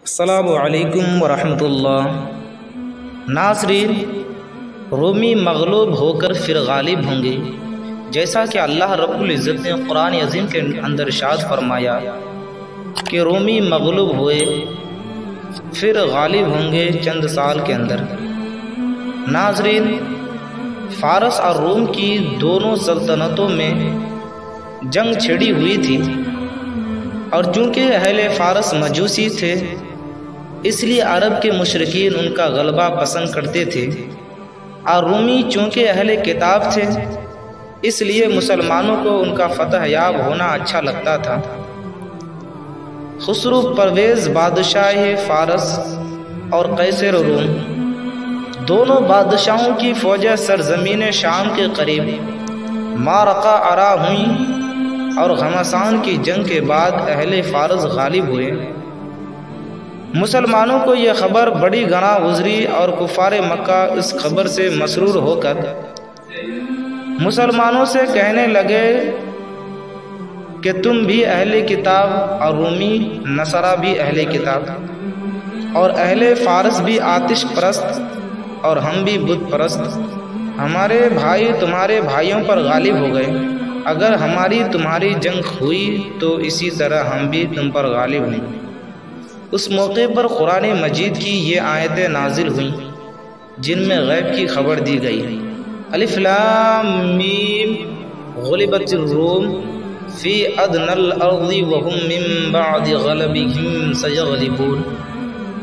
السلام علیکم ورحمۃ اللہ۔ ناظرین، رومی مغلوب ہو کر پھر غالب ہوں گے، جیسا کہ اللہ رب العزت نے قرآن عظیم کے اندر ارشاد فرمایا کہ رومی مغلوب ہوئے پھر غالب ہوں گے چند سال کے اندر۔ ناظرین، فارس اور روم کی دونوں سلطنتوں میں جنگ چھڑی ہوئی تھی، اور چونکہ اہل فارس مجوسی تھے اس لیے عرب کے مشرکین ان کا غلبہ پسند کرتے تھے، اور رومی چونکہ اہل کتاب تھے اس لیے مسلمانوں کو ان کا فتح یاب ہونا اچھا لگتا تھا۔ خسرو پرویز بادشاہ فارس اور قیصر روم دونوں بادشاہوں کی فوجیں سرزمین شام کے قریب معرکہ آرا ہوئیں، اور غماسان کی جنگ کے بعد اہل فارس غالب ہوئے۔ مسلمانوں کو یہ خبر بڑی گراں گزری، اور کفار مکہ اس خبر سے مسرور ہو کر مسلمانوں سے کہنے لگے کہ تم بھی اہل کتاب، اور رومی نصارہ بھی اہل کتاب، اور اہل فارس بھی آتش پرست، اور ہم بھی بت پرست۔ ہمارے بھائی تمہارے بھائیوں پر غالب ہو گئے، اگر ہماری تمہاری جنگ ہوئی تو اسی طرح ہم بھی تم پر غالب ہوں۔ اس موقع پر قرآن مجید کی یہ آیتیں نازل ہوئیں جن میں غیب کی خبر دی گئی۔ الف لام میم غلبت الروم فی ادنی الارض وهم من بعد غلبهم سیغلبون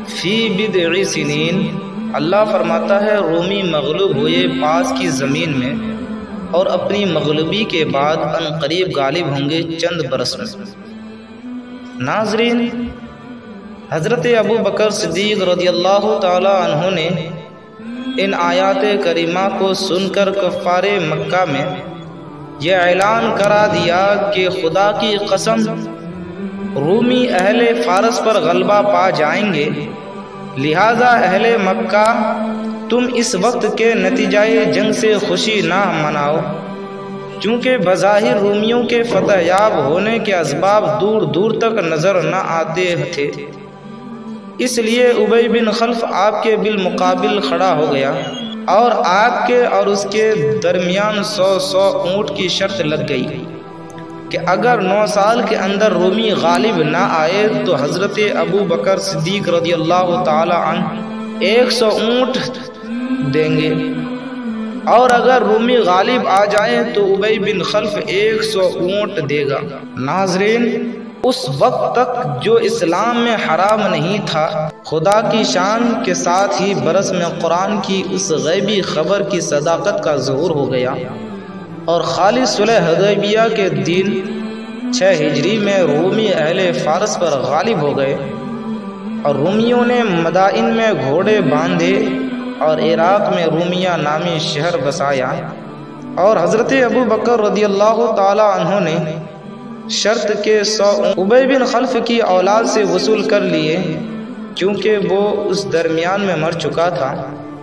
فی بضع سنین۔ اللہ فرماتا ہے رومی مغلوب ہوئے پاس کی زمین میں، اور اپنی مغلوبی کے بعد عنقریب غالب ہوں گے چند برس میں۔ ناظرین، حضرت ابو بکر صدیق رضی اللہ تعالی عنہ نے ان آیات کریمہ کو سن کر کفار مکہ میں یہ اعلان کرا دیا کہ خدا کی قسم رومی اہل فارس پر غلبہ پا جائیں گے، لہذا اہل مکہ تم اس وقت کے نتیجہ جنگ سے خوشی نہ مناؤ، چونکہ بظاہر رومیوں کے فتح یاب ہونے کے اسباب دور دور تک نظر نہ آتے تھے، اس لیے ابی بن خلف آپ کے بالمقابل کھڑا ہو گیا، اور آپ کے اور اس کے درمیان 100 اونٹ کی شرط لگ گئی کہ اگر 9 سال کے اندر رومی غالب نہ آئے تو حضرت ابو بکر صدیق رضی اللہ تعالی عنہ 100 اونٹ دیں گے، اور اگر رومی غالب آ جائیں تو ابی بن خلف 100 اونٹ دے گا۔ ناظرین، اس وقت تک جو اسلام میں حرام نہیں تھا، خدا کی شان کے ساتھ ہی برس میں قرآن کی اس غیبی خبر کی صداقت کا ظہور ہو گیا، اور خالص صلح حدیبیہ کے دن 6 ہجری میں رومی اہل فارس پر غالب ہو گئے، اور رومیوں نے مدائن میں گھوڑے باندھے اور عراق میں رومیہ نامی شہر بسایا، اور حضرت ابو بکر رضی اللہ تعالی عنہ نے شرط کے 100 ابی بن خلف کی اولاد سے وصول کر لیے، کیونکہ وہ اس درمیان میں مر چکا تھا۔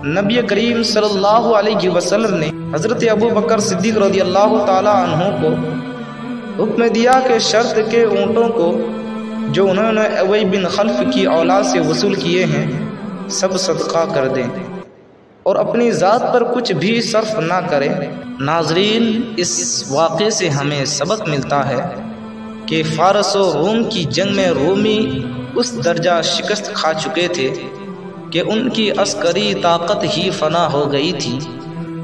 نبی کریم صلی اللہ علیہ وسلم نے حضرت ابو بکر صدیق رضی اللہ تعالی عنہ کو حکم دیا کہ شرط کے اونٹوں کو جو انہوں نے ابی بن خلف کی اولاد سے وصول کیے ہیں سب صدقہ کر دیں، اور اپنی ذات پر کچھ بھی صرف نہ کریں۔ ناظرین، اس واقعے سے ہمیں سبق ملتا ہے کہ فارس و روم کی جنگ میں رومی اس درجہ شکست کھا چکے تھے کہ ان کی عسکری طاقت ہی فنا ہو گئی تھی،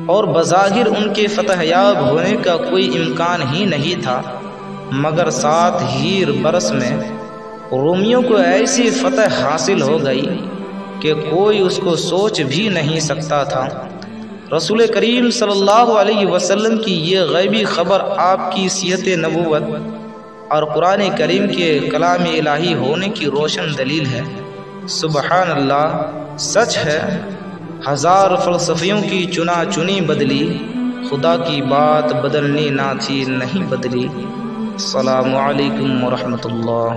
اور بظاہر ان کے فتح یاب ہونے کا کوئی امکان ہی نہیں تھا، مگر 7 ہی برس میں رومیوں کو ایسی فتح حاصل ہو گئی کہ کوئی اس کو سوچ بھی نہیں سکتا تھا۔ رسول کریم صلی اللہ علیہ وسلم کی یہ غیبی خبر آپ کی صحت نبوت اور قرآن کریم کے کلام الہی ہونے کی روشن دلیل ہے۔ سبحان اللہ، سچ ہے، 1000 فلسفیوں کی چنا چنی بدلی، خدا کی بات بدلنی نہ تھی نہیں بدلی۔ السلام علیکم ورحمۃ اللہ۔